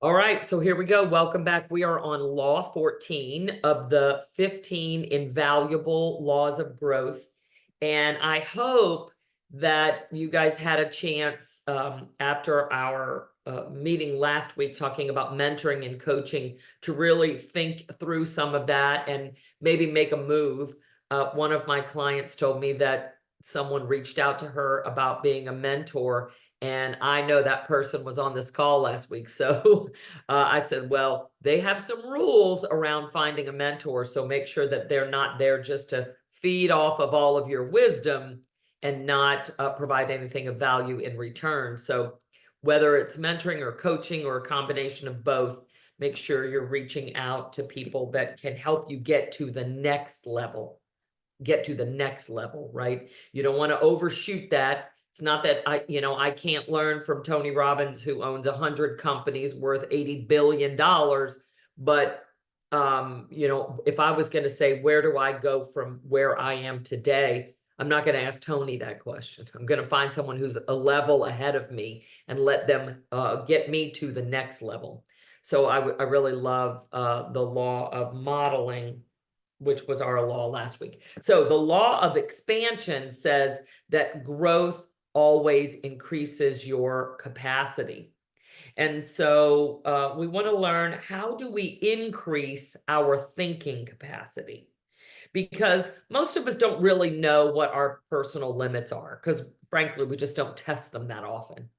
All right, so here we go. Welcome back. We are on Law 14 of the 15 Invaluable Laws of Growth. And I hope that you guys had a chance after our meeting last week talking about mentoring and coaching to really think through some of that and maybe make a move. One of my clients told me that someone reached out to her about being a mentor, and I know that person was on this call last week. So I said, well, they have some rules around finding a mentor. So make sure that they're not there just to feed off of all of your wisdom and not provide anything of value in return. So whether it's mentoring or coaching or a combination of both, make sure you're reaching out to people that can help you get to the next level. Get to the next level, right? You don't want to overshoot that. It's not that I can't learn from Tony Robbins, who owns 100 companies worth $80 billion. But, if I was going to say, where do I go from where I am today? I'm not going to ask Tony that question. I'm going to find someone who's a level ahead of me and let them get me to the next level. So I really love the law of modeling, which was our law last week. So the law of expansion says that growth always increases your capacity. And so we want to learn, how do we increase our thinking capacity? Because most of us don't really know what our personal limits are, because frankly, we just don't test them that often.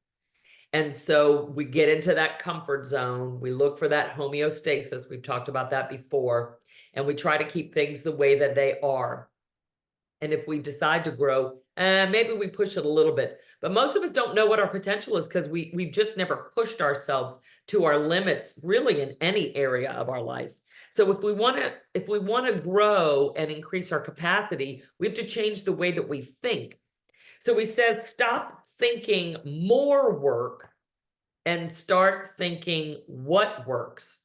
And so we get into that comfort zone. We look for that homeostasis. We've talked about that before. And we try to keep things the way that they are. And if we decide to grow, maybe we push it a little bit. But most of us don't know what our potential is because we've just never pushed ourselves to our limits really in any area of our life. So if we want to grow and increase our capacity, we have to change the way that we think. So he says, stop thinking more work and start thinking what works.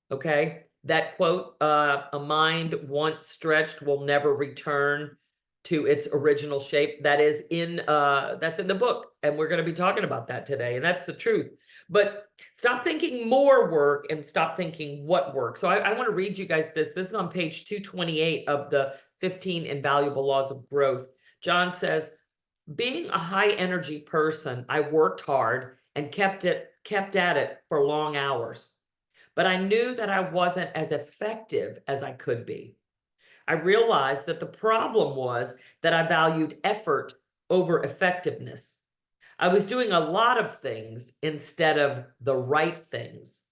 Okay, that quote, a mind once stretched will never return to its original shape. That's in the book, and we're going to be talking about that today, and that's the truth. But stop thinking more work and stop thinking what works. So I want to read you guys this. This is on page 228 of the 15 Invaluable Laws of Growth. John says, being a high energy person, I worked hard and kept at it for long hours. But I knew that I wasn't as effective as I could be. I realized that the problem was that I valued effort over effectiveness. I was doing a lot of things instead of the right things.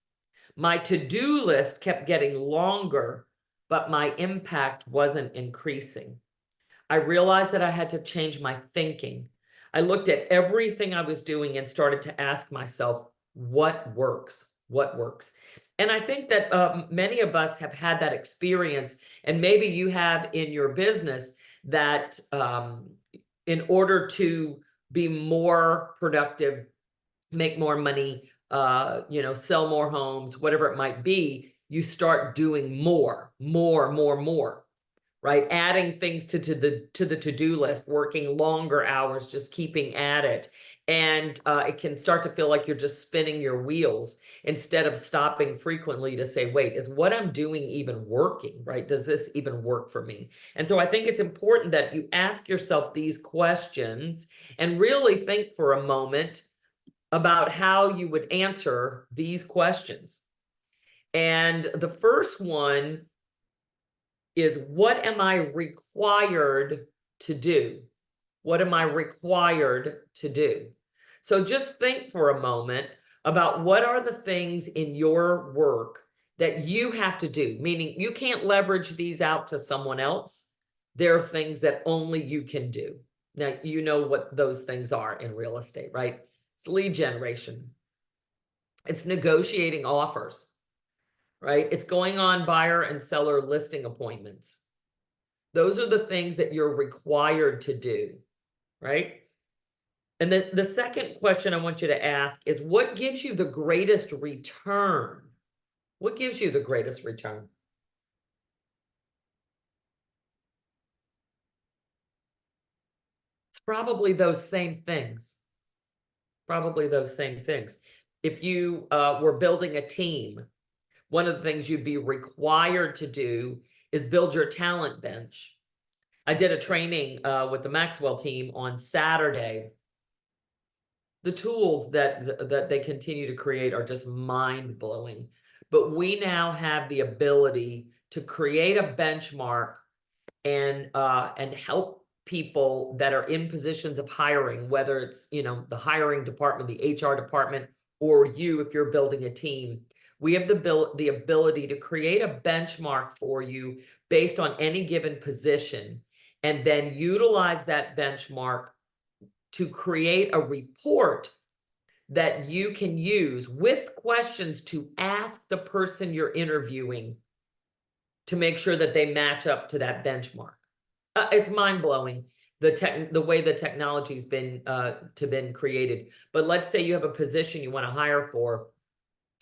My to-do list kept getting longer, but my impact wasn't increasing. I realized that I had to change my thinking. I looked at everything I was doing and started to ask myself, what works? What works? And I think that many of us have had that experience, and maybe you have in your business, that in order to be more productive, make more money, sell more homes, whatever it might be, you start doing more, right? Adding things to the to-do list, working longer hours, just keeping at it. And it can start to feel like you're just spinning your wheels instead of stopping frequently to say, wait, is what I'm doing even working, right? Does this even work for me? And so I think it's important that you ask yourself these questions and really think for a moment about how you would answer these questions. And the first one is, what am I required to do? What am I required to do? So just think for a moment about what are the things in your work that you have to do, meaning you can't leverage these out to someone else. There are things that only you can do. Now, you know what those things are in real estate, right? It's lead generation. It's negotiating offers, right? It's going on buyer and seller listing appointments. Those are the things that you're required to do, right? And the second question I want you to ask is, what gives you the greatest return? What gives you the greatest return? It's probably those same things. Probably those same things. if you were building a team, one of the things you'd be required to do is build your talent bench. I did a training with the Maxwell team on Saturday. The tools that they continue to create are just mind-blowing. But we now have the ability to create a benchmark and help people that are in positions of hiring, whether it's, you know, the hiring department, the HR department, or you if you're building a team. We have the ability to create a benchmark for you based on any given position, and then utilize that benchmark to create a report that you can use with questions to ask the person you're interviewing to make sure that they match up to that benchmark. It's mind-blowing, the way the technology's been created. But let's say you have a position you want to hire for,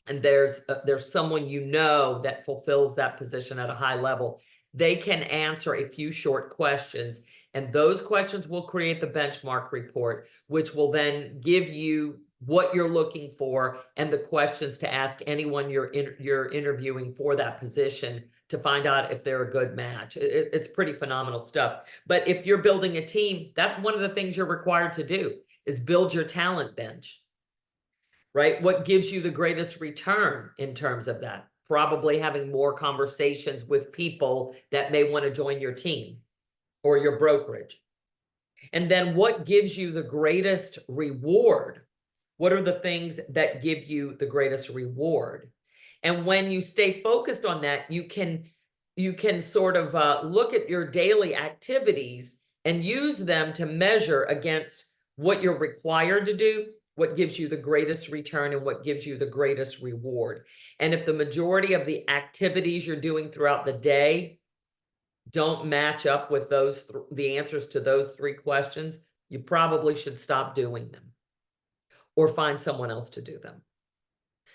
and there's someone you know that fulfills that position at a high level. They can answer a few short questions, and those questions will create the benchmark report, which will then give you what you're looking for and the questions to ask anyone you're interviewing for that position to find out if they're a good match. It's pretty phenomenal stuff. But if you're building a team, that's one of the things you're required to do, is build your talent bench, right? What gives you the greatest return in terms of that? Probably having more conversations with people that may want to join your team or your brokerage. And then what gives you the greatest reward? What are the things that give you the greatest reward? And when you stay focused on that, you can sort of look at your daily activities and use them to measure against what you're required to do, what gives you the greatest return, and what gives you the greatest reward. And if the majority of the activities you're doing throughout the day don't match up with the answers to those 3 questions, you probably should stop doing them or find someone else to do them.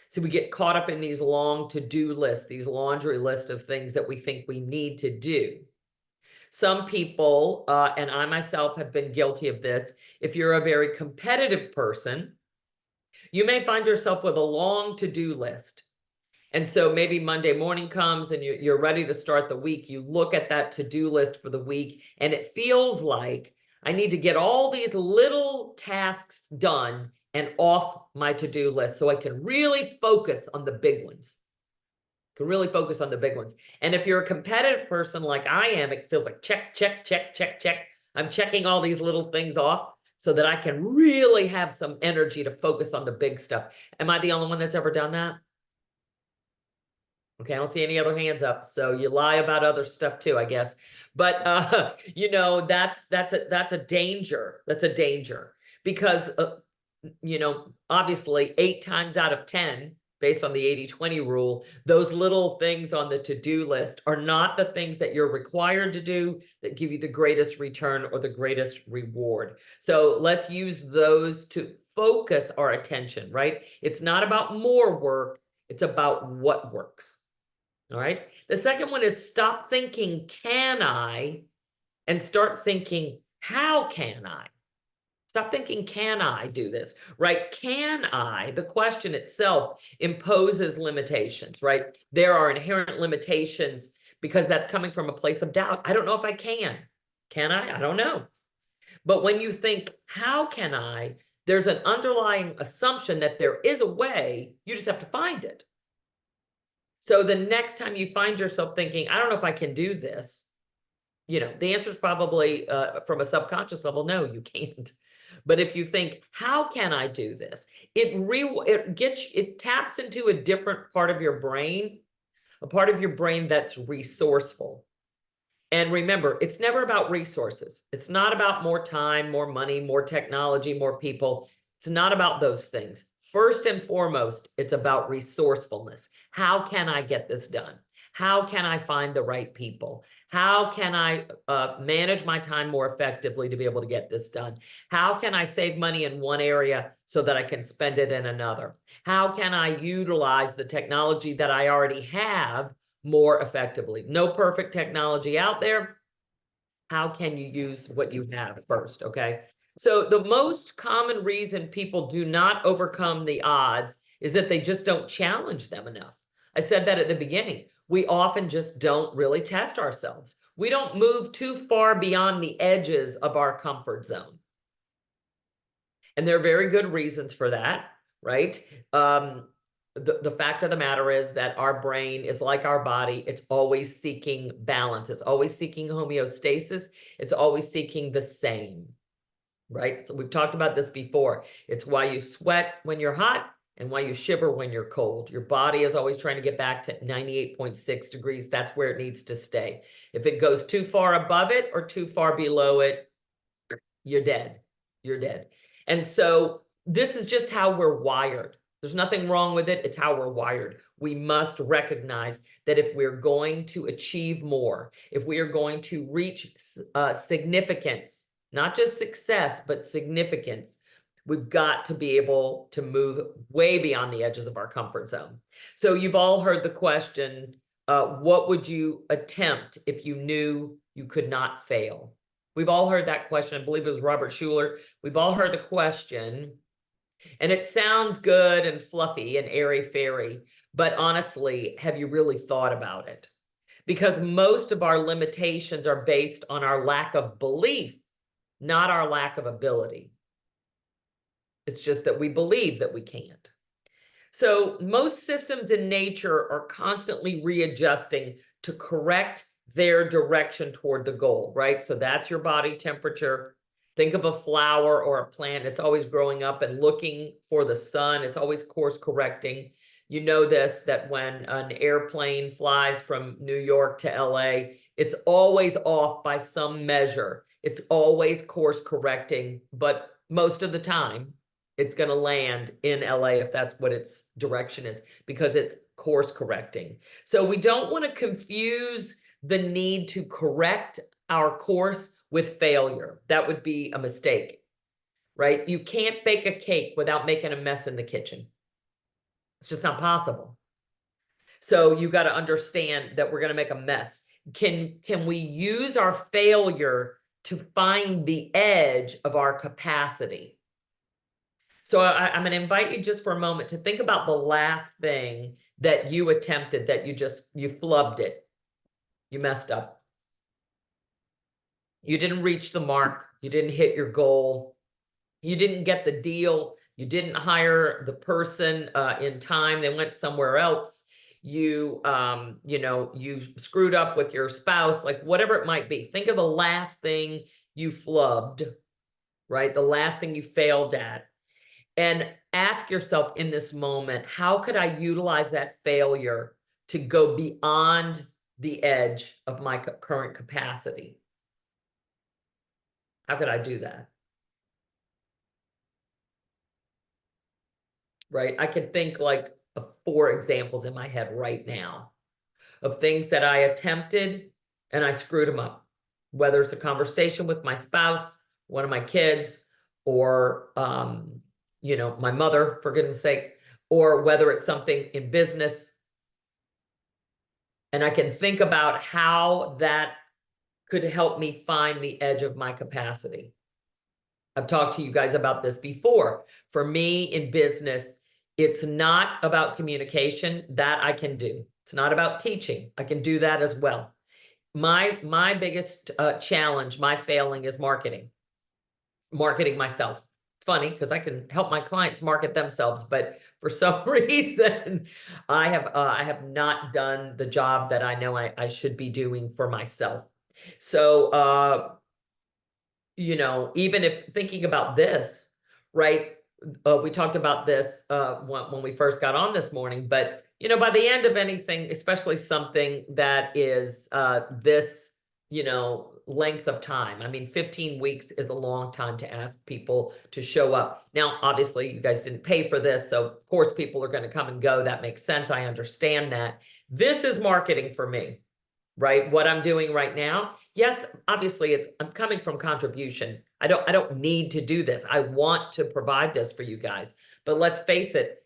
So we get caught up in these long to-do lists, these laundry lists of things that we think we need to do. Some people, and I myself have been guilty of this, if you're a very competitive person, you may find yourself with a long to-do list. And so maybe Monday morning comes and you're ready to start the week. You look at that to-do list for the week, and it feels like I need to get all these little tasks done and off my to-do list so I can really focus on the big ones. And if you're a competitive person like I am, it feels like check, check, check, check, check. I'm checking all these little things off so that I can really have some energy to focus on the big stuff. Am I the only one that's ever done that? Okay, I don't see any other hands up. So you lie about other stuff too, I guess. But you know, that's a danger. That's a danger because you know, obviously 8 times out of 10, based on the 80-20 rule, those little things on the to-do list are not the things that you're required to do that give you the greatest return or the greatest reward. So let's use those to focus our attention, right? It's not about more work, it's about what works. All right. The second one is stop thinking, can I? And start thinking, how can I? Stop thinking, can I do this, right? Can I, the question itself imposes limitations, right? There are inherent limitations because that's coming from a place of doubt. I don't know if I can. Can I? I don't know. But when you think, how can I? There's an underlying assumption that there is a way, you just have to find it. So the next time you find yourself thinking, I don't know if I can do this, you know, the answer is probably from a subconscious level, no, you can't. But if you think, how can I do this? It taps into a different part of your brain, a part of your brain that's resourceful. And remember, it's never about resources. It's not about more time, more money, more technology, more people. It's not about those things. First and foremost, it's about resourcefulness. How can I get this done? How can I find the right people? How can I manage my time more effectively to be able to get this done? How can I save money in one area so that I can spend it in another? How can I utilize the technology that I already have more effectively? No perfect technology out there. How can you use what you have first, okay? So the most common reason people do not overcome the odds is that they just don't challenge them enough. I said that at the beginning. We often just don't really test ourselves. We don't move too far beyond the edges of our comfort zone. And there are very good reasons for that, right? The fact of the matter is that our brain is like our body. It's always seeking balance. It's always seeking homeostasis. It's always seeking the same, right? So we've talked about this before. It's why you sweat when you're hot and why you shiver when you're cold. Your body is always trying to get back to 98.6 degrees. That's where it needs to stay. If it goes too far above it or too far below it, you're dead. You're dead. And so this is just how we're wired. There's nothing wrong with it. It's how we're wired. We must recognize that if we're going to achieve more, if we are going to reach significance, not just success, but significance, we've got to be able to move way beyond the edges of our comfort zone. So you've all heard the question, what would you attempt if you knew you could not fail? We've all heard that question. I believe it was Robert Schuller. We've all heard the question, and it sounds good and fluffy and airy-fairy, but honestly, have you really thought about it? Because most of our limitations are based on our lack of belief, not our lack of ability. It's just that we believe that we can't. So most systems in nature are constantly readjusting to correct their direction toward the goal, right? So that's your body temperature. Think of a flower or a plant. It's always growing up and looking for the sun. It's always course correcting. You know this, that when an airplane flies from New York to LA, it's always off by some measure. It's always course correcting, but most of the time, it's going to land in LA if that's what its direction is, because it's course correcting. So we don't want to confuse the need to correct our course with failure. That would be a mistake, right? You can't bake a cake without making a mess in the kitchen. It's just not possible. So you got to understand that we're going to make a mess. Can we use our failure to find the edge of our capacity? So I'm going to invite you just for a moment to think about the last thing that you attempted, that you flubbed it. You messed up. You didn't reach the mark. You didn't hit your goal. You didn't get the deal. You didn't hire the person in time. They went somewhere else. You screwed up with your spouse, like whatever it might be. Think of the last thing you flubbed, right? The last thing you failed at. And ask yourself in this moment, how could I utilize that failure to go beyond the edge of my current capacity? How could I do that? Right? I could think like of 4 examples in my head right now of things that I attempted and I screwed them up. Whether it's a conversation with my spouse, one of my kids, or my mother, for goodness sake, or whether it's something in business. And I can think about how that could help me find the edge of my capacity. I've talked to you guys about this before. For me in business, it's not about communication. That I can do. It's not about teaching. I can do that as well. My biggest challenge, my failing, is marketing myself. Funny because I can help my clients market themselves, but for some reason I have not done the job that I know I should be doing for myself. So even if thinking about this, right, we talked about this when we first got on this morning, but by the end of anything, especially something that is this length of time. I mean, 15 weeks is a long time to ask people to show up. Now, obviously, you guys didn't pay for this, so of course people are going to come and go. That makes sense. I understand that. This is marketing for me, right? What I'm doing right now. Yes, obviously, I'm coming from contribution. I don't need to do this. I want to provide this for you guys. But let's face it,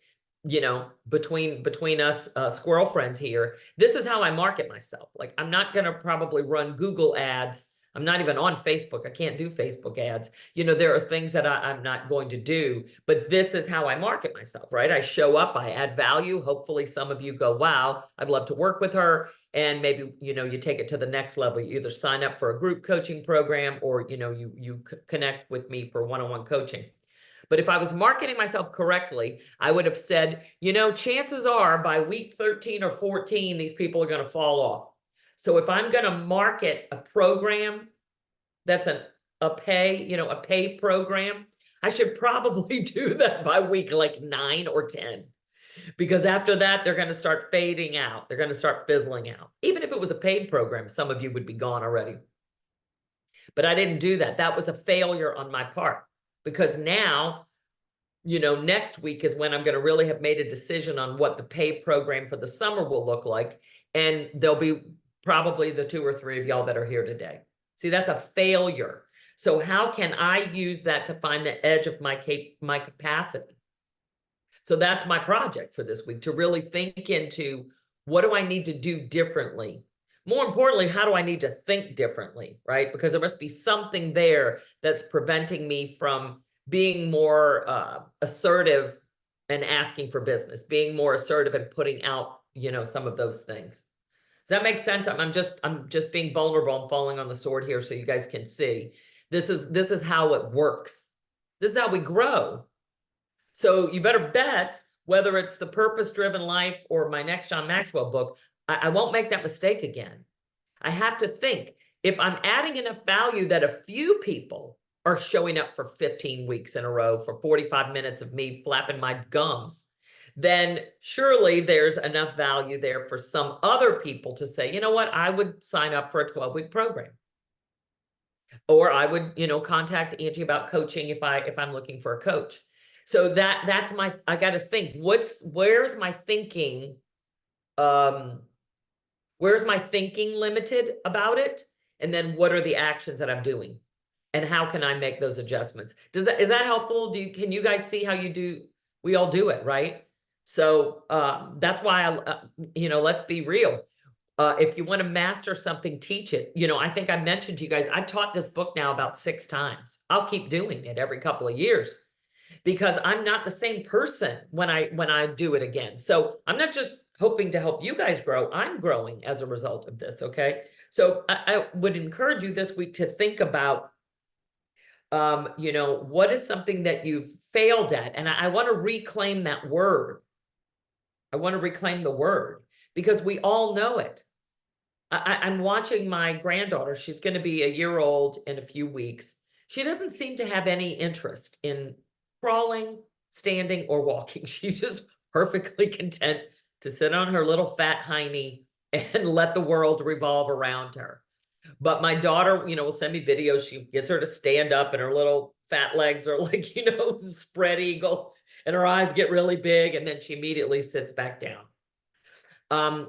between us squirrel friends here, this is how I market myself. Like, I'm not going to probably run Google ads I'm not even on Facebook. I can't do Facebook ads. You know, there are things that I'm not going to do, but this is how I market myself, right? I show up, I add value. Hopefully some of you go, wow, I'd love to work with her. And maybe, you know, you take it to the next level. You either sign up for a group coaching program or, you know, you connect with me for one-on-one coaching. But if I was marketing myself correctly, I would have said, you know, chances are by week 13 or 14, these people are going to fall off. So if I'm going to market a program that's a pay program, I should probably do that by week like 9 or 10. Because after that, they're going to start fading out. They're going to start fizzling out. Even if it was a paid program, some of you would be gone already. But I didn't do that. That was a failure on my part, because now, you know, next week is when I'm going to really have made a decision on what the pay program for the summer will look like. And there'll be probably the 2 or 3 of y'all that are here today. See, that's a failure. So how can I use that to find the edge of my capacity? So that's my project for this week, to really think into, what do I need to do differently? More importantly, how do I need to think differently, right? Because there must be something there that's preventing me from being more assertive and asking for business, being more assertive and putting out, you know, some of those things. Does that make sense? I'm just being vulnerable. I'm falling on the sword here so you guys can see. This is how it works. This is how we grow. So you better bet, whether it's the Purpose-Driven Life or my next John Maxwell book, I won't make that mistake again. I have to think, if I'm adding enough value that a few people are showing up for 15 weeks in a row for 45 minutes of me flapping my gums, then surely there's enough value there for some other people to say, you know what, I would sign up for a 12-week program. Or I would, you know, contact Angie about coaching if I'm looking for a coach. So that's I got to think, where's my thinking? Where's my thinking limited about it? And then what are the actions that I'm doing? And how can I make those adjustments? Is that helpful? Can you guys see how you do? We all do it, right? So that's why you know, let's be real. If you want to master something, teach it. You know, I think I mentioned to you guys, I've taught this book now about 6 times. I'll keep doing it every couple of years, because I'm not the same person when I do it again. So I'm not just hoping to help you guys grow. I'm growing as a result of this. Okay. So I would encourage you this week to think about, you know, what is something that you've failed at? And I want to reclaim that word. I want to reclaim the word, because we all know it. I'm watching my granddaughter. She's going to be a year old in a few weeks. She doesn't seem to have any interest in crawling, standing, or walking. She's just perfectly content to sit on her little fat hiney and let the world revolve around her. But my daughter, you know, will send me videos. She gets her to stand up and her little fat legs are like, you know, spread eagle, and her eyes get really big, and then she immediately sits back down.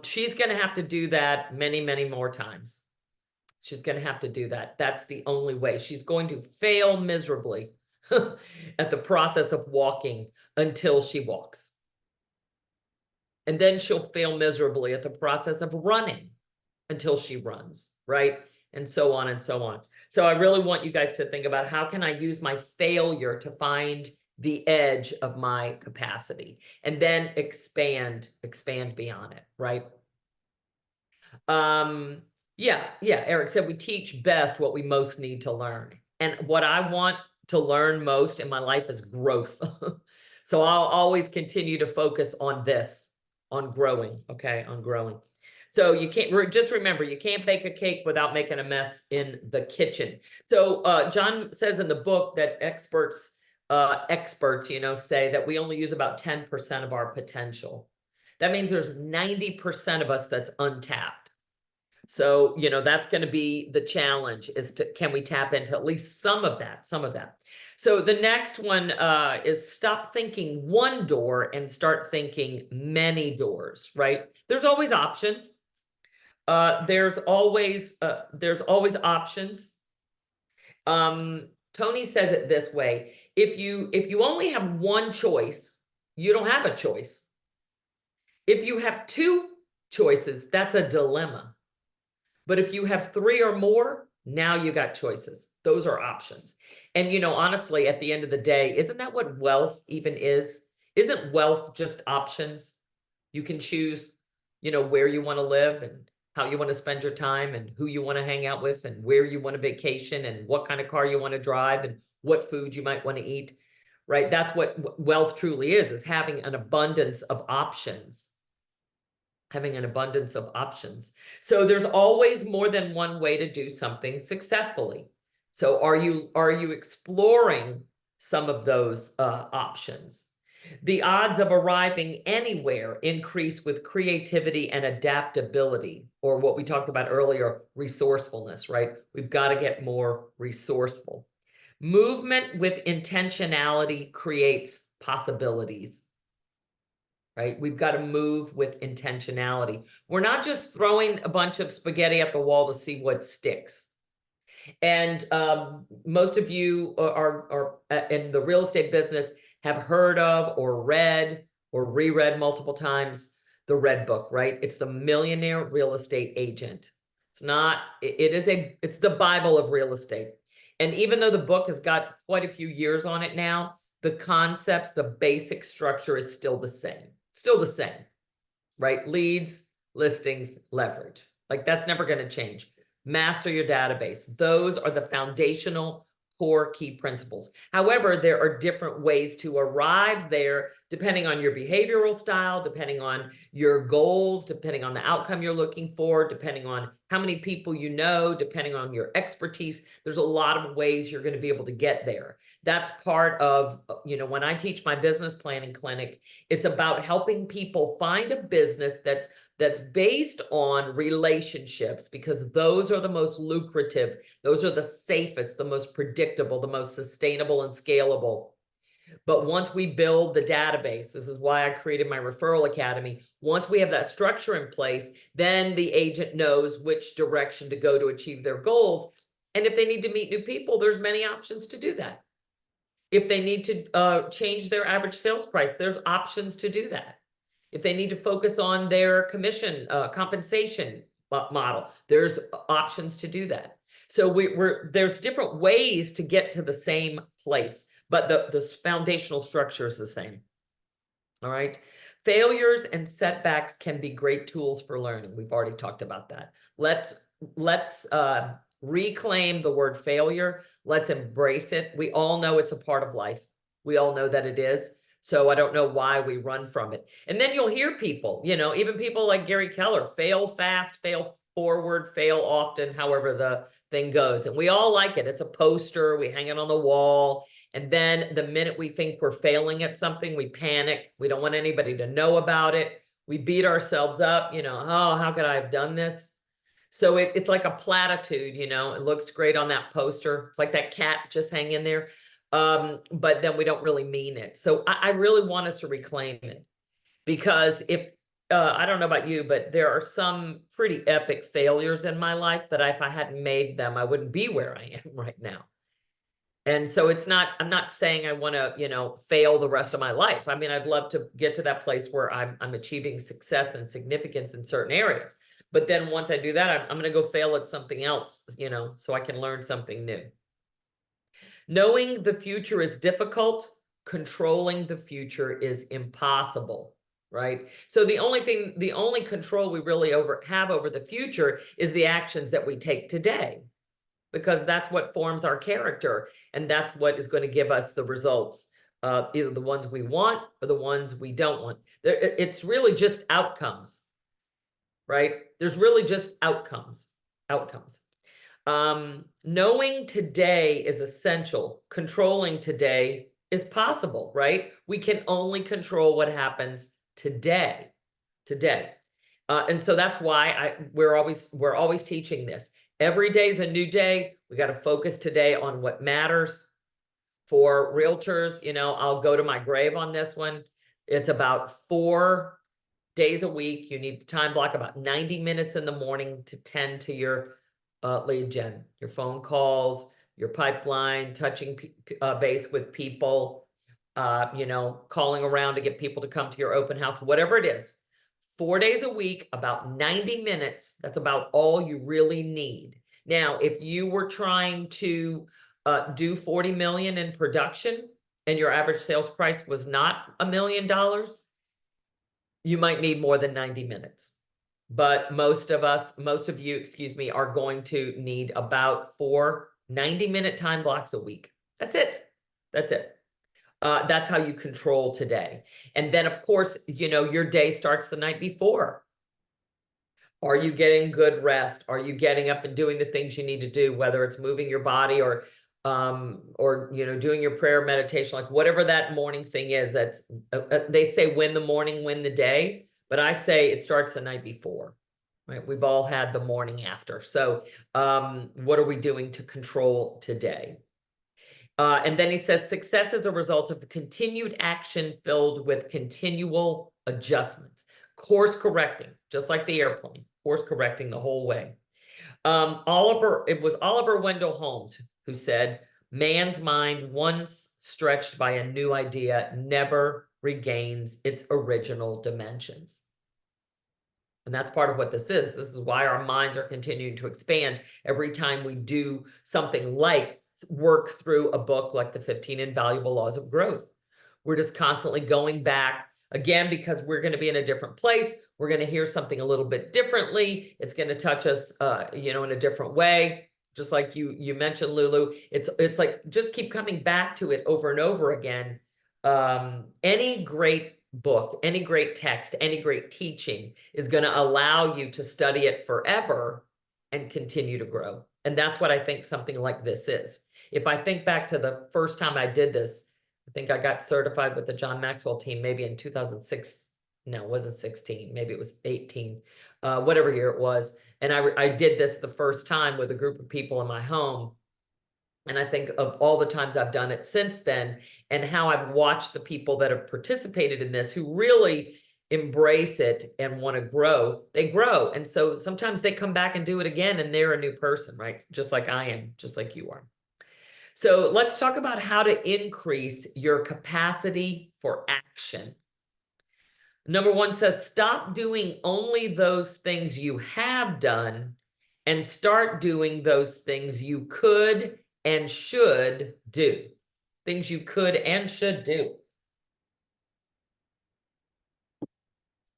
She's going to have to do that many, many more times. She's going to have to do that. That's the only way. She's going to fail miserably at the process of walking until she walks. And then she'll fail miserably at the process of running until she runs, right? And so on and so on. So I really want you guys to think about, how can I use my failure to find the edge of my capacity, and then expand beyond it, right? Yeah, Eric said we teach best what we most need to learn. And what I want to learn most in my life is growth. So I'll always continue to focus on this, on growing, okay, on growing. So you can't, just remember, you can't bake a cake without making a mess in the kitchen. So John says in the book that experts, you know, say that we only use about 10% of our potential. That means there's 90% of us that's untapped. So, you know, that's going to be the challenge, is can we tap into at least some of that, So the next one is stop thinking one door and start thinking many doors, right? There's always options. There's always options. Tony says it this way: if you only have one choice, you don't have a choice. If you have 2 choices, that's a dilemma. But if you have 3 or more, Now you got choices. Those are options. And, honestly, at the end of the day, isn't that what wealth even is? Isn't wealth just options? You can choose, where you want to live and how you want to spend your time and who you want to hang out with and where you want to vacation and what kind of car you want to drive and what food you might want to eat, right? That's what wealth truly is having an abundance of options. Having an abundance of options. So there's always more than one way to do something successfully. So are you exploring some of those options? The odds of arriving anywhere increase with creativity and adaptability, or what we talked about earlier, resourcefulness, right? We've got to get more resourceful. Movement with intentionality creates possibilities, right? We've got to move with intentionality. We're not just throwing a bunch of spaghetti at the wall to see what sticks. And most of you are in the real estate business have heard of or read or reread multiple times the Red Book, right? It's the Millionaire Real Estate Agent. It's the Bible of real estate. And even though the book has got quite a few years on it now, the concepts, the basic structure is still the same, right? Leads, listings, leverage. Like that's never going to change. Master your database. Those are the foundational core key principles. However, there are different ways to arrive there depending on your behavioral style, depending on your goals, depending on the outcome you're looking for, depending on how many people you know, depending on your expertise. There's a lot of ways you're going to be able to get there. That's part of, when I teach my business planning clinic, it's about helping people find a business that's based on relationships, because those are the most lucrative. Those are the safest, the most predictable, the most sustainable and scalable. But once we build the database, this is why I created my referral academy. Once we have that structure in place, then the agent knows which direction to go to achieve their goals. And if they need to meet new people, there's many options to do that. If they need to change their average sales price, there's options to do that. If they need to focus on their commission compensation model, there's options to do that. So there's different ways to get to the same place, but the foundational structure is the same. All right. Failures and setbacks can be great tools for learning. We've already talked about that. Let's reclaim the word failure. Let's embrace it. We all know it's a part of life. We all know that it is. So I don't know why we run from it. And then you'll hear people, even people like Gary Keller, fail fast, fail forward, fail often, however the thing goes. And we all like it. It's a poster. We hang it on the wall. And then the minute we think we're failing at something, we panic. We don't want anybody to know about it. We beat ourselves up, oh, how could I have done this? So it's like a platitude, it looks great on that poster. It's like that cat just hanging there. But then we don't really mean it. So I really want us to reclaim it, because I don't know about you, but there are some pretty epic failures in my life that if I hadn't made them, I wouldn't be where I am right now. And so I'm not saying I want to, fail the rest of my life. I mean, I'd love to get to that place where I'm achieving success and significance in certain areas. But then once I do that, I'm going to go fail at something else, so I can learn something new. Knowing the future is difficult, controlling the future is impossible, right? So the only control we really have over the future is the actions that we take today, because that's what forms our character, and that's what is going to give us the results, either the ones we want or the ones we don't want. It's really just outcomes, right? There's really just outcomes. Knowing today is essential. Controlling today is possible, right? We can only control what happens today. And so that's why we're always teaching this. Every day is a new day. We got to focus today on what matters. For realtors, I'll go to my grave on this one. It's about 4 days a week. You need to time block about 90 minutes in the morning to tend to your lead gen, your phone calls, your pipeline, touching base with people, calling around to get people to come to your open house, whatever it is. 4 days a week, about 90 minutes. That's about all you really need. Now, if you were trying to do 40 million in production and your average sales price was not $1 million, you might need more than 90 minutes. But most of you, excuse me, are going to need about 4 90-minute time blocks a week. That's it. That's it. That's how you control today. And then, of course, you know, your day starts the night before. Are you getting good rest? Are you getting up and doing the things you need to do, whether it's moving your body or you know, doing your prayer meditation, like whatever that morning thing is. That's they say win the morning, win the day, but I say it starts the night before, right? We've all had the morning after. So what are we doing to control today? And then he says success is a result of continued action filled with continual adjustments, course correcting, just like the airplane, course correcting the whole way. It was Oliver Wendell Holmes who said, man's mind, once stretched by a new idea, never regains its original dimensions. And that's part of what this is. This is why our minds are continuing to expand every time we do something like work through a book like the 15 Invaluable Laws of Growth. We're just constantly going back again, because we're going to be in a different place. We're going to hear something a little bit differently. It's going to touch us, you know, in a different way. Just like you mentioned, Lulu, it's like, just keep coming back to it over and over again. Any great book, any great text, any great teaching is going to allow you to study it forever and continue to grow. And that's what I think something like this is. If I think back to the first time I did this, I think I got certified with the John Maxwell team maybe in 2006. No, it wasn't 16. Maybe it was 18, whatever year it was. And I did this the first time with a group of people in my home. And I think of all the times I've done it since then and how I've watched the people that have participated in this who really embrace it and want to grow, they grow. And so sometimes they come back and do it again and they're a new person, right? Just like I am, just like you are. So let's talk about how to increase your capacity for action. Number 1 says, stop doing only those things you have done and start doing those things you could and should do. Things you could and should do.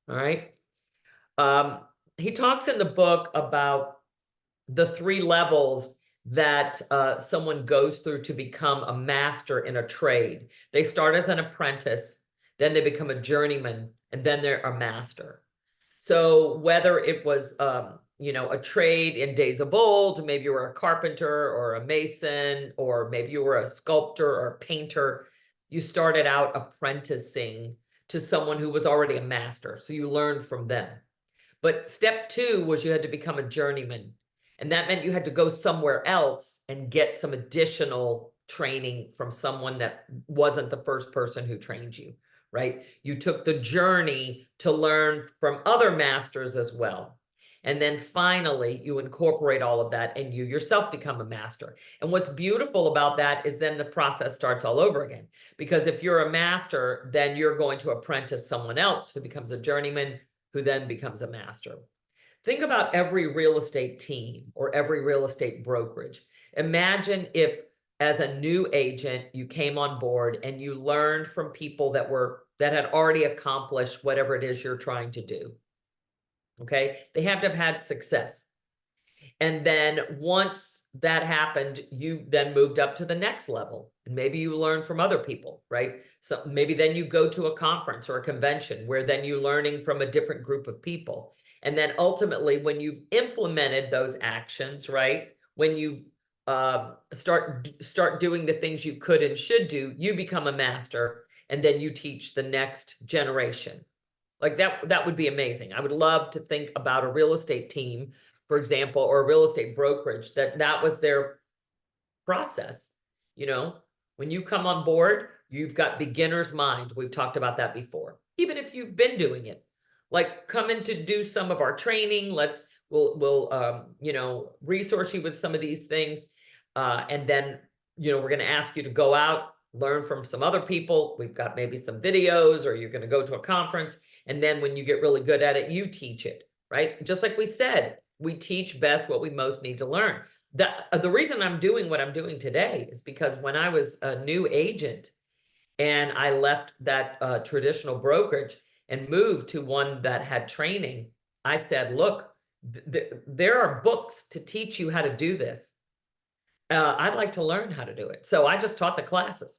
All right. He talks in the book about the 3 levels that someone goes through to become a master in a trade. They start as an apprentice, then they become a journeyman, and then they're a master. So whether it was, you know, a trade in days of old, maybe you were a carpenter or a mason, or maybe you were a sculptor or a painter, you started out apprenticing to someone who was already a master. So you learned from them. But step 2 was you had to become a journeyman. And that meant you had to go somewhere else and get some additional training from someone that wasn't the first person who trained you, right? You took the journey to learn from other masters as well. And then finally, you incorporate all of that and you yourself become a master. And what's beautiful about that is then the process starts all over again. Because if you're a master, then you're going to apprentice someone else who becomes a journeyman, who then becomes a master. Think about every real estate team or every real estate brokerage. Imagine if, as a new agent, you came on board and you learned from people that had already accomplished whatever it is you're trying to do. Okay, they have to have had success. And then once that happened, you then moved up to the next level. And maybe you learn from other people, right? So maybe then you go to a conference or a convention where then you're learning from a different group of people. And then ultimately, when you've implemented those actions, right? When you start doing the things you could and should do, you become a master, and then you teach the next generation. Like that would be amazing. I would love to think about a real estate team, for example, or a real estate brokerage that was their process. You know, when you come on board, you've got beginner's mind. We've talked about that before. Even if you've been doing it, like come in to do some of our training. We'll you know, resource you with some of these things. And then, you know, we're going to ask you to go out, learn from some other people. We've got maybe some videos, or you're going to go to a conference. And then when you get really good at it, you teach it, right? Just like we said, we teach best what we most need to learn. The reason I'm doing what I'm doing today is because when I was a new agent and I left that traditional brokerage and moved to one that had training, I said, look, there are books to teach you how to do this. I'd like to learn how to do it. So I just taught the classes.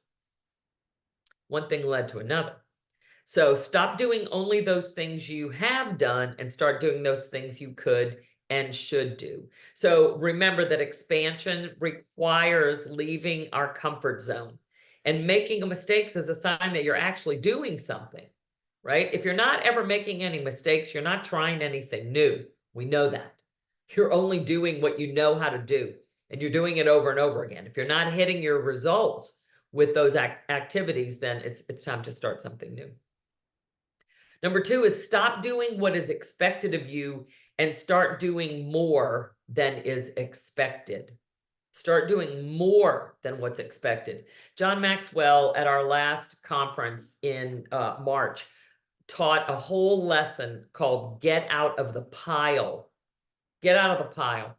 One thing led to another. So stop doing only those things you have done and start doing those things you could and should do. So remember that expansion requires leaving our comfort zone, and making mistakes is a sign that you're actually doing something, right? If you're not ever making any mistakes, you're not trying anything new. We know that. You're only doing what you know how to do, and you're doing it over and over again. If you're not hitting your results with those activities, then it's time to start something new. Number 2 is stop doing what is expected of you and start doing more than is expected. Start doing more than what's expected. John Maxwell at our last conference in March taught a whole lesson called Get Out of the Pile. Get out of the pile.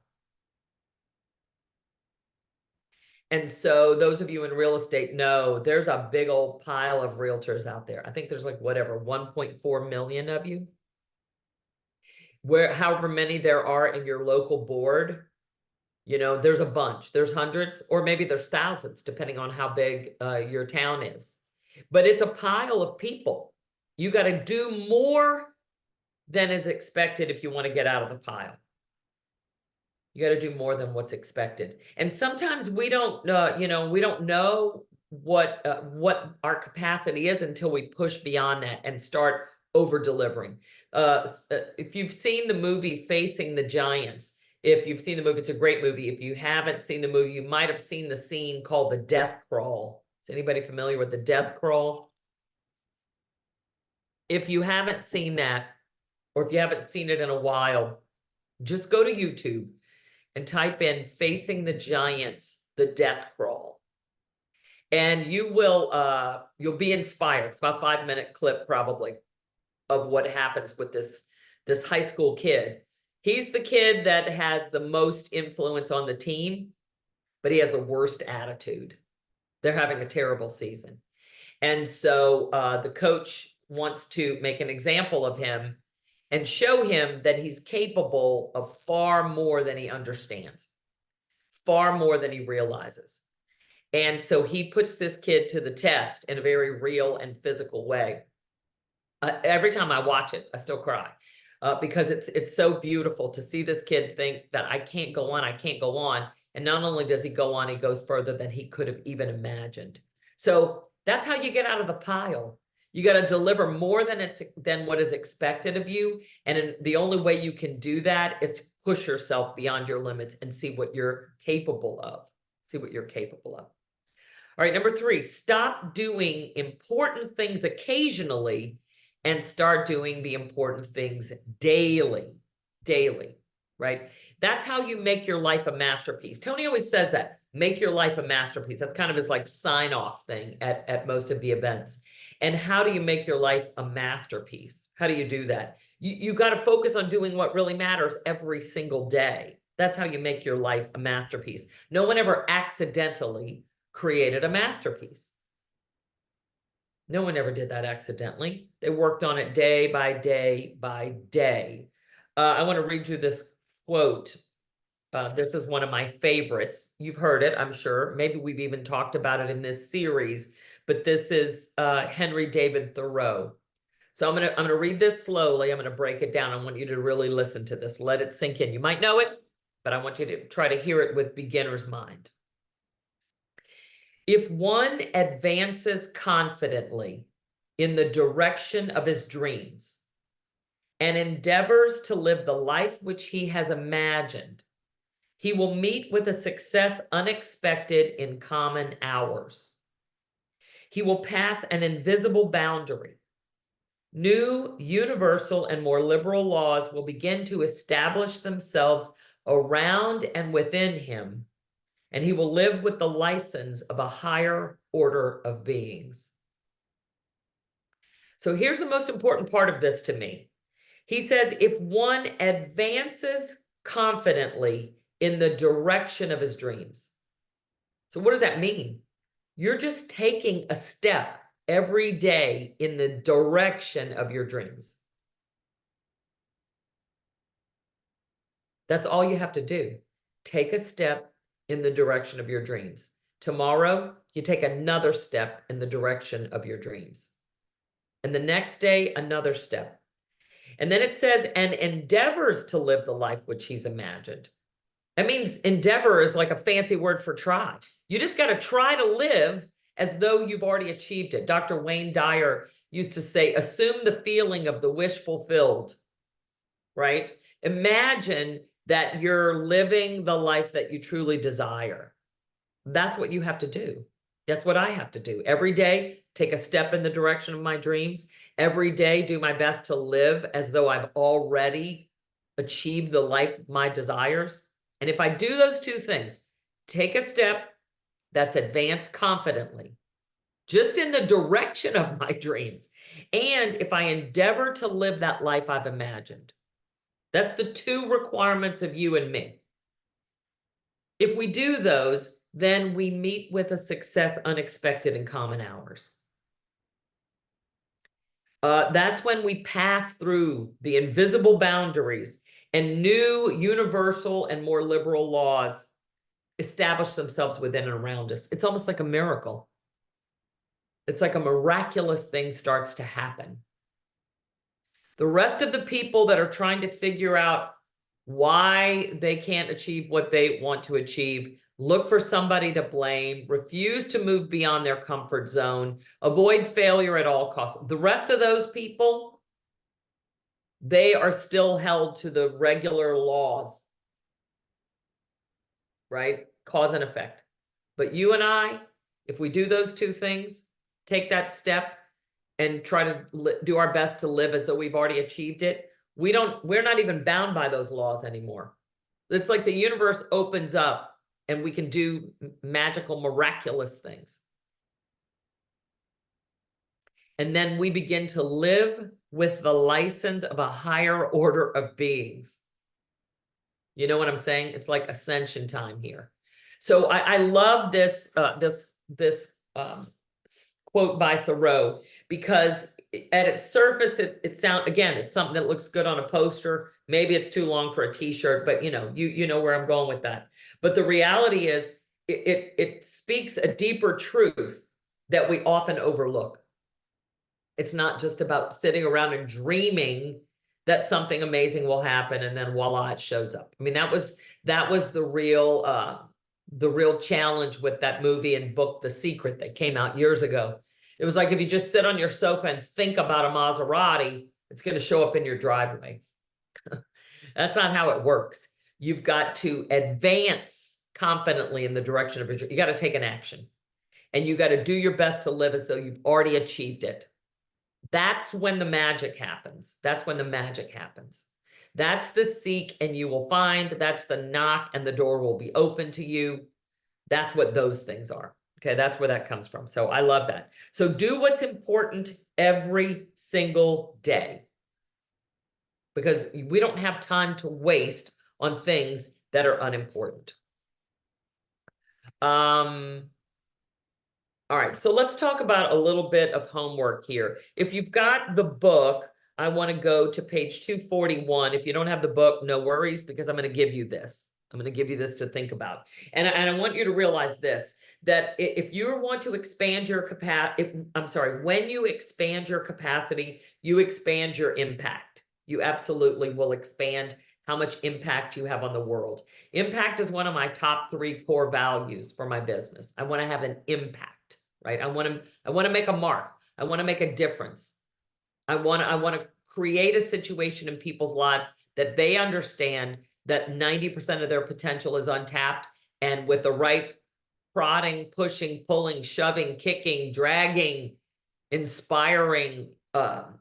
And so those of you in real estate know there's a big old pile of realtors out there. I think there's like whatever, 1.4 million of you. However many there are in your local board, you know, there's a bunch. There's hundreds, or maybe there's thousands, depending on how big your town is. But it's a pile of people. You got to do more than is expected if you want to get out of the pile. You got to do more than what's expected. And sometimes we don't, we don't know what our capacity is until we push beyond that and start over delivering. If you've seen the movie Facing the Giants, if you've seen the movie, it's a great movie. If you haven't seen the movie, you might have seen the scene called the death crawl. Is anybody familiar with the death crawl? If you haven't seen that, or if you haven't seen it in a while, just go to YouTube and type in Facing the Giants, the death crawl. And you will, you'll be inspired. It's about a 5-minute clip probably of what happens with this high school kid. He's the kid that has the most influence on the team, but he has the worst attitude. They're having a terrible season. And so the coach wants to make an example of him and show him that he's capable of far more than he understands, far more than he realizes. And so he puts this kid to the test in a very real and physical way. Every time I watch it, I still cry because it's so beautiful to see this kid think that I can't go on, I can't go on. And not only does he go on, he goes further than he could have even imagined. So that's how you get out of the pile. You got to deliver more than what is expected of you. And the only way you can do that is to push yourself beyond your limits and see what you're capable of. See what you're capable of. All right, number 3, stop doing important things occasionally and start doing the important things daily, right? That's how you make your life a masterpiece. Tony always says that, make your life a masterpiece. That's kind of his like sign off thing at most of the events. And how do you make your life a masterpiece? How do you do that? You got to focus on doing what really matters every single day. That's how you make your life a masterpiece. No one ever accidentally created a masterpiece. No one ever did that accidentally. They worked on it day by day by day. I want to read you this quote. This is one of my favorites. You've heard it, I'm sure. Maybe we've even talked about it in this series, but this is Henry David Thoreau. So I'm gonna read this slowly. I'm gonna break it down. I want you to really listen to this. Let it sink in. You might know it, but I want you to try to hear it with beginner's mind. If one advances confidently in the direction of his dreams and endeavors to live the life which he has imagined, he will meet with a success unexpected in common hours. He will pass an invisible boundary. New, universal, and more liberal laws will begin to establish themselves around and within him, and he will live with the license of a higher order of beings. So here's the most important part of this to me. He says, if one advances confidently in the direction of his dreams. So what does that mean? You're just taking a step every day in the direction of your dreams. That's all you have to do. Take a step in the direction of your dreams. Tomorrow, you take another step in the direction of your dreams. And the next day, another step. And then it says, and endeavors to live the life which he's imagined. That means endeavor is like a fancy word for try. You just got to try to live as though you've already achieved it. Dr. Wayne Dyer used to say, assume the feeling of the wish fulfilled, right? Imagine that you're living the life that you truly desire. That's what you have to do. That's what I have to do. Every day, take a step in the direction of my dreams. Every day, do my best to live as though I've already achieved the life of my desires. And if I do those two things, take a step that's advanced confidently, just in the direction of my dreams. And if I endeavor to live that life I've imagined, that's the two requirements of you and me. If we do those, then we meet with a success unexpected in common hours. That's when we pass through the invisible boundaries and new universal and more liberal laws establish themselves within and around us. It's almost like a miracle. It's like a miraculous thing starts to happen. The rest of the people that are trying to figure out why they can't achieve what they want to achieve, look for somebody to blame, refuse to move beyond their comfort zone, avoid failure at all costs. The rest of those people, they are still held to the regular laws, right? Cause and effect. But you and I, if we do those two things, take that step and try to do our best to live as though we've already achieved it, we're not even bound by those laws anymore. It's like the universe opens up and we can do magical, miraculous things. And then we begin to live with the license of a higher order of beings. You know what I'm saying? It's like ascension time here. So I love this quote by Thoreau, because at its surface, it sounds, again, it's something that looks good on a poster. Maybe it's too long for a t-shirt, but you know where I'm going with that. But the reality is it speaks a deeper truth that we often overlook. It's not just about sitting around and dreaming that something amazing will happen and then voila, it shows up. I mean, that was the real challenge with that movie and book, The Secret, that came out years ago. It was like, if you just sit on your sofa and think about a Maserati, it's going to show up in your driveway. That's not how it works. You've got to advance confidently in the direction of your, you got to take an action, and you got to do your best to live as though you've already achieved it. That's when the magic happens. That's when the magic happens. That's the seek and you will find. That's the knock and the door will be open to you. That's what those things are. Okay, that's where that comes from. So I love that. So do what's important every single day, because we don't have time to waste on things that are unimportant. All right, so let's talk about a little bit of homework here. If you've got the book, I want to go to page 241. If you don't have the book, no worries, because I'm going to give you this. I'm going to give you this to think about. And I want you to realize this, that if you want to expand your capacity, when you expand your capacity, you expand your impact. You absolutely will expand how much impact you have on the world. Impact is one of my top 3 core values for my business. I want to have an impact, right? I want to make a mark. I want to make a difference. I want to create a situation in people's lives that they understand that 90% of their potential is untapped, and with the right prodding, pushing, pulling, shoving, kicking, dragging, inspiring,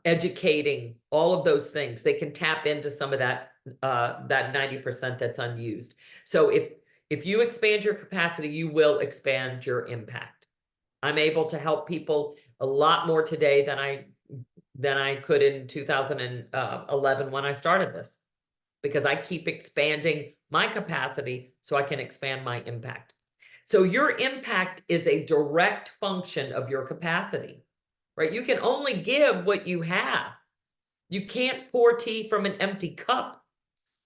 educating, all of those things, they can tap into some of that 90% that's unused. So if you expand your capacity, you will expand your impact. I'm able to help people a lot more today than I could in 2011 when I started this, because I keep expanding my capacity so I can expand my impact. So your impact is a direct function of your capacity, right? You can only give what you have. You can't pour tea from an empty cup.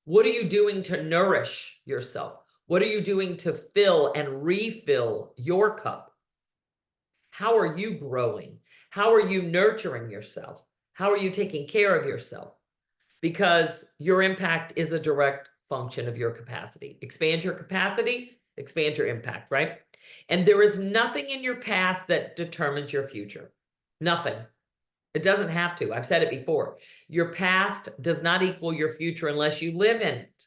What are you doing to nourish yourself? What are you doing to fill and refill your cup? How are you growing? How are you nurturing yourself? How are you taking care of yourself? Because your impact is a direct function of your capacity. Expand your capacity, expand your impact, right? And there is nothing in your past that determines your future. Nothing. It doesn't have to. I've said it before. Your past does not equal your future unless you live in it.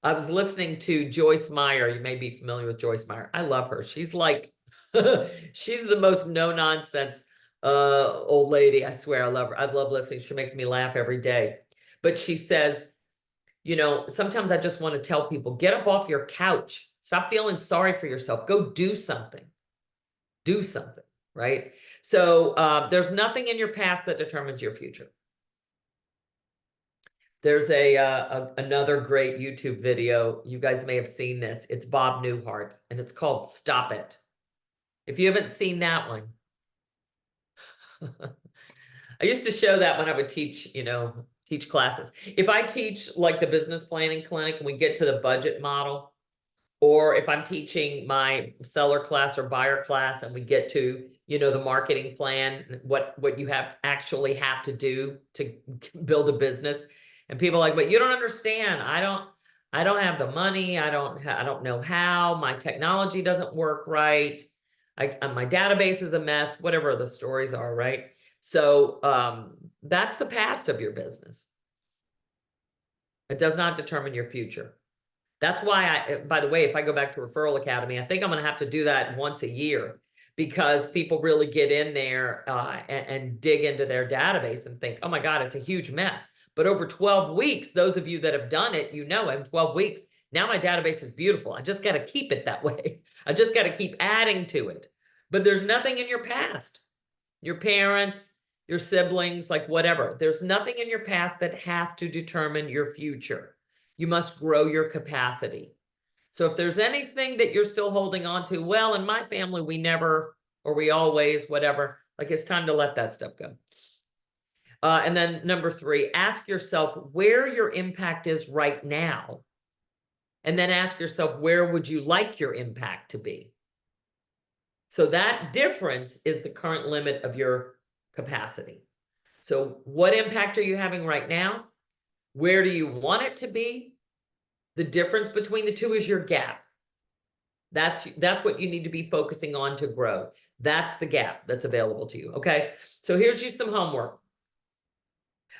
I was listening to Joyce Meyer. You may be familiar with Joyce Meyer. I love her. She's like, she's the most no-nonsense old lady. I swear, I love her. I love listening. She makes me laugh every day. But she says, you know, sometimes I just want to tell people, get up off your couch. Stop feeling sorry for yourself. Go do something. Do something, right? So there's nothing in your past that determines your future. There's another great YouTube video. You guys may have seen this. It's Bob Newhart, and it's called Stop It. If you haven't seen that one, I used to show that when I would teach, teach classes. If I teach like the business planning clinic and we get to the budget model, or if I'm teaching my seller class or buyer class and we get to, the marketing plan, what you actually have to do to build a business. And people are like, but you don't understand. I don't have the money. I don't know how. My technology doesn't work right. My database is a mess, whatever the stories are, right? So that's the past of your business. It does not determine your future. That's why by the way, if I go back to Referral Academy, I think I'm going to have to do that once a year, because people really get in there and dig into their database and think, oh my God, it's a huge mess. But over 12 weeks, those of you that have done it, in 12 weeks, now my database is beautiful. I just got to keep it that way. I just got to keep adding to it. But there's nothing in your past, your parents, your siblings, like whatever. There's nothing in your past that has to determine your future. You must grow your capacity. So if there's anything that you're still holding on to, well, in my family, we never, or we always, whatever, like it's time to let that stuff go. And then number 3, ask yourself where your impact is right now. And then ask yourself, where would you like your impact to be? So that difference is the current limit of your capacity. So what impact are you having right now? Where do you want it to be? The difference between the two is your gap. That's what you need to be focusing on to grow. That's the gap that's available to you, okay? So here's just some homework.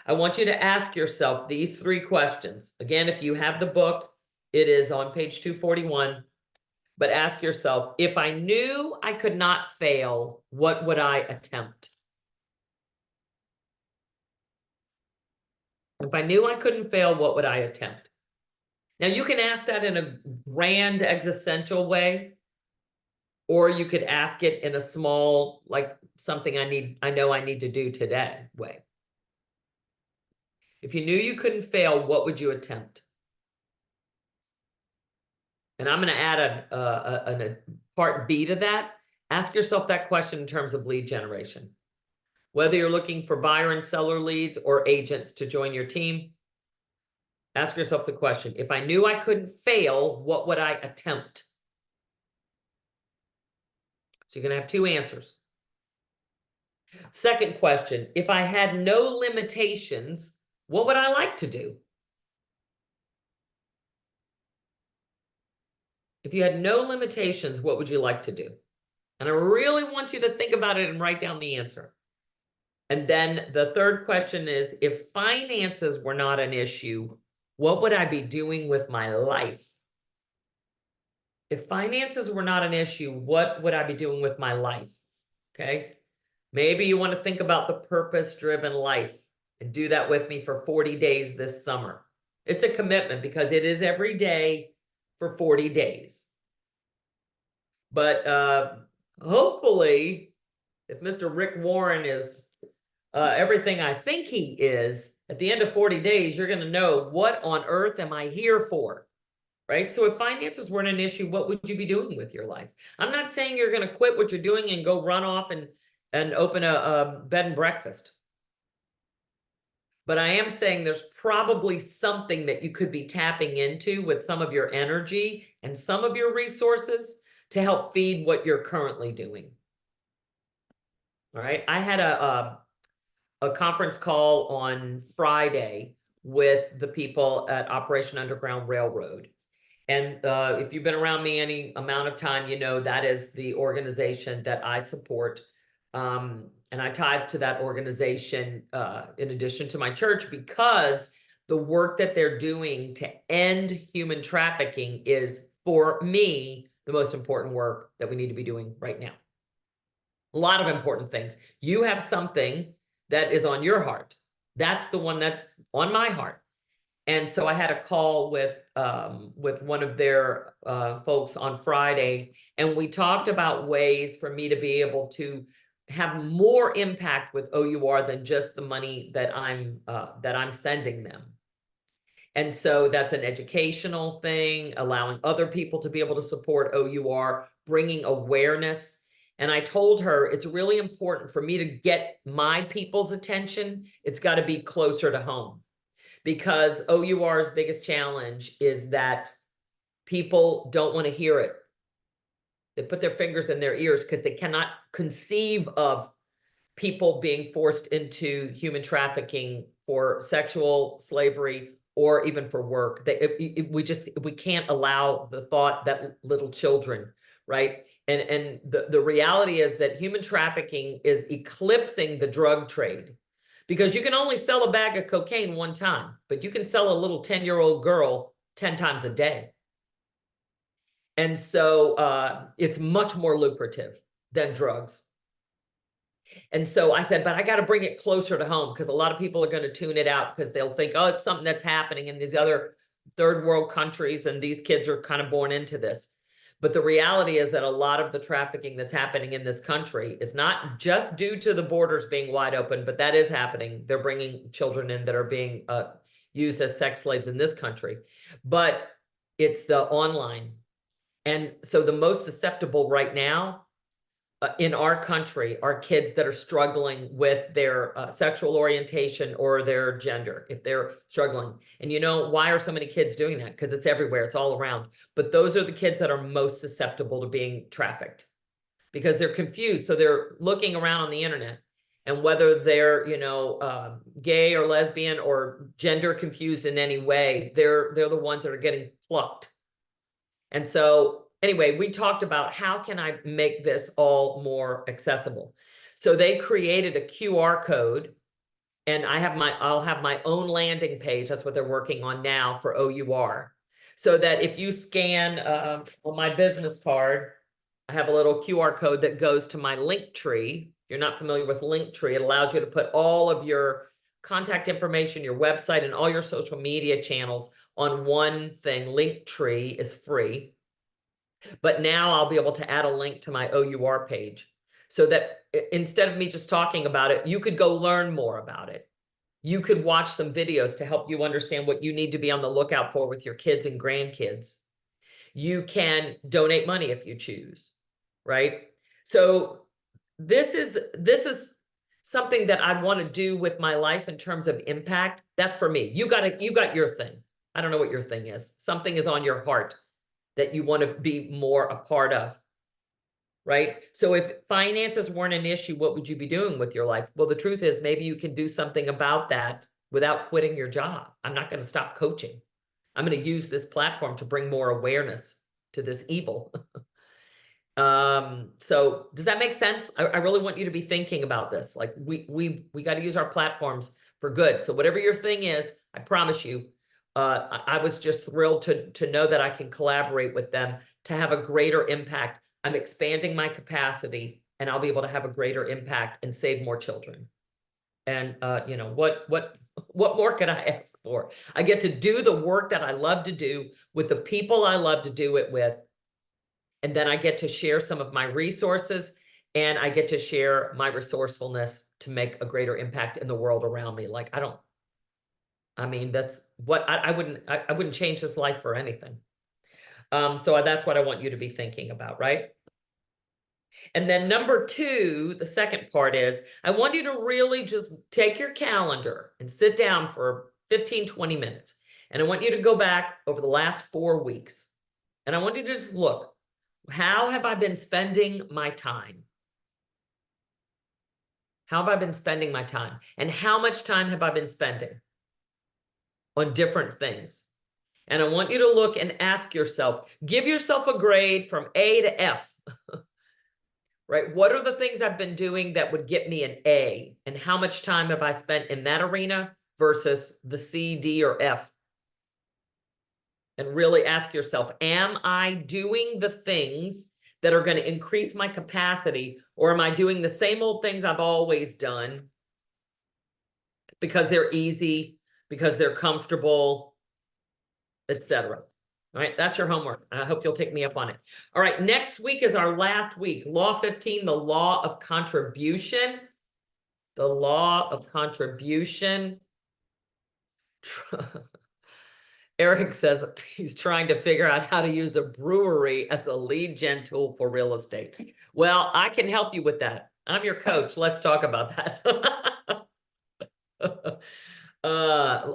I want you to ask yourself these 3 questions. Again, if you have the book, it is on page 241. But ask yourself, if I knew I could not fail, what would I attempt? If I knew I couldn't fail, what would I attempt? Now, you can ask that in a grand existential way, or you could ask it in a small, like something I know I need to do today way. If you knew you couldn't fail, what would you attempt? And I'm going to add a part B to that. Ask yourself that question in terms of lead generation. Whether you're looking for buyer and seller leads or agents to join your team, ask yourself the question, if I knew I couldn't fail, what would I attempt? So you're going to have 2 answers. Second question, if I had no limitations, what would I like to do? If you had no limitations, what would you like to do? And I really want you to think about it and write down the answer. And then the third question is, if finances were not an issue, what would I be doing with my life? If finances were not an issue, what would I be doing with my life? Okay. Maybe you want to think about the purpose-driven life and do that with me for 40 days this summer. It's a commitment because it is every day for 40 days. But hopefully, if Mr. Rick Warren is everything I think he is, at the end of 40 days, you're going to know, what on earth am I here for? Right? So if finances weren't an issue, what would you be doing with your life? I'm not saying you're going to quit what you're doing and go run off and open a bed and breakfast. But I am saying there's probably something that you could be tapping into with some of your energy and some of your resources to help feed what you're currently doing. All right. I had a conference call on Friday with the people at Operation Underground Railroad. And if you've been around me any amount of time, you know that is the organization that I support. And I tithe to that organization in addition to my church, because the work that they're doing to end human trafficking is, for me, the most important work that we need to be doing right now. A lot of important things. You have something that is on your heart. That's the one that's on my heart. And so I had a call with one of their folks on Friday, and we talked about ways for me to be able to have more impact with OUR than just the money that I'm sending them. And so that's an educational thing, allowing other people to be able to support OUR, bringing awareness. And I told her it's really important for me to get my people's attention. It's got to be closer to home. Because OUR's biggest challenge is that people don't want to hear it. They put their fingers in their ears because they cannot conceive of people being forced into human trafficking for sexual slavery or even for work. We can't allow the thought that little children, right? And the reality is that human trafficking is eclipsing the drug trade. Because you can only sell a bag of cocaine one time, but you can sell a little 10-year-old girl 10 times a day. And so it's much more lucrative than drugs. And so I said, but I got to bring it closer to home, because a lot of people are going to tune it out because they'll think, oh, it's something that's happening in these other third world countries, and these kids are kind of born into this. But the reality is that a lot of the trafficking that's happening in this country is not just due to the borders being wide open, but that is happening. They're bringing children in that are being used as sex slaves in this country. But it's the online. And so the most susceptible right now in our country are kids that are struggling with their sexual orientation or their gender, if they're struggling. And you know, why are so many kids doing that? Because it's everywhere, it's all around. But those are the kids that are most susceptible to being trafficked, because they're confused. So they're looking around on the internet, and whether they're, you know, gay or lesbian or gender confused in any way, they're the ones that are getting plucked. And so anyway, we talked about how can I make this all more accessible. So they created a QR code, and I'll have my own landing page. That's what they're working on now for OUR. So that if you scan on my business card, I have a little QR code that goes to my Linktree. If you're not familiar with Linktree, it allows you to put all of your contact information, your website, and all your social media channels on one thing. Linktree is free. But now I'll be able to add a link to my OUR page, so that instead of me just talking about it, you could go learn more about it. You could watch some videos to help you understand what you need to be on the lookout for with your kids and grandkids. You can donate money if you choose, right? So this is something that I want to do with my life in terms of impact. That's for me. You got your thing. I don't know what your thing is. Something is on your heart that you want to be more a part of, right? So if finances weren't an issue, what would you be doing with your life? Well, the truth is, maybe you can do something about that without quitting your job. I'm not going to stop coaching. I'm going to use this platform to bring more awareness to this evil. So does that make sense? I really want you to be thinking about this. Like we got to use our platforms for good. So whatever your thing is, I promise you, I was just thrilled to know that I can collaborate with them to have a greater impact. I'm expanding my capacity, and I'll be able to have a greater impact and save more children. And you know, what more can I ask for? I get to do the work that I love to do with the people I love to do it with. And then I get to share some of my resources and I get to share my resourcefulness to make a greater impact in the world around me. Like, I mean, that's what I wouldn't change this life for anything. So that's what I want you to be thinking about, right? And then number two, the second part is, I want you to really just take your calendar and sit down for 15, 20 minutes. And I want you to go back over the last 4 weeks. And I want you to just look, how have I been spending my time? How have I been spending my time? And how much time have I been spending on different things? And I want you to look and ask yourself, give yourself a grade from A to F. Right? What are the things I've been doing that would get me an A? And how much time have I spent in that arena versus the C, D, or F? And really ask yourself, am I doing the things that are going to increase my capacity, or am I doing the same old things I've always done because they're easy, because they're comfortable, etc.? All right, that's your homework. I hope you'll take me up on it. All right, next week is our last week. Law 15, the law of contribution. The law of contribution. Eric says he's trying to figure out how to use a brewery as a lead gen tool for real estate. Well, I can help you with that. I'm your coach. Let's talk about that.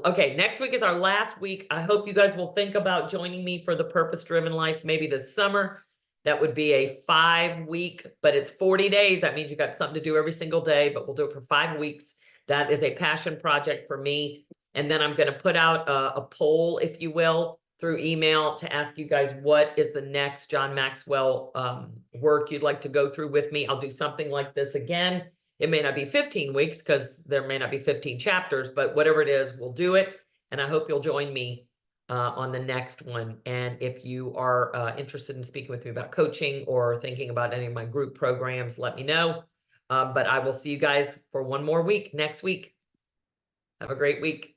Okay, next week is our last week. I hope you guys will think about joining me for the Purpose Driven Life maybe this summer. That would be a 5-week, but it's 40 days. That means you got something to do every single day, but we'll do it for 5 weeks. That is a passion project for me. And then I'm going to put out a poll, if you will, through email to ask you guys what is the next John Maxwell work you'd like to go through with me. I'll do something like this again. It may not be 15 weeks because there may not be 15 chapters, but whatever it is, we'll do it. And I hope you'll join me on the next one. And if you are interested in speaking with me about coaching or thinking about any of my group programs, let me know. But I will see you guys for one more week next week. Have a great week.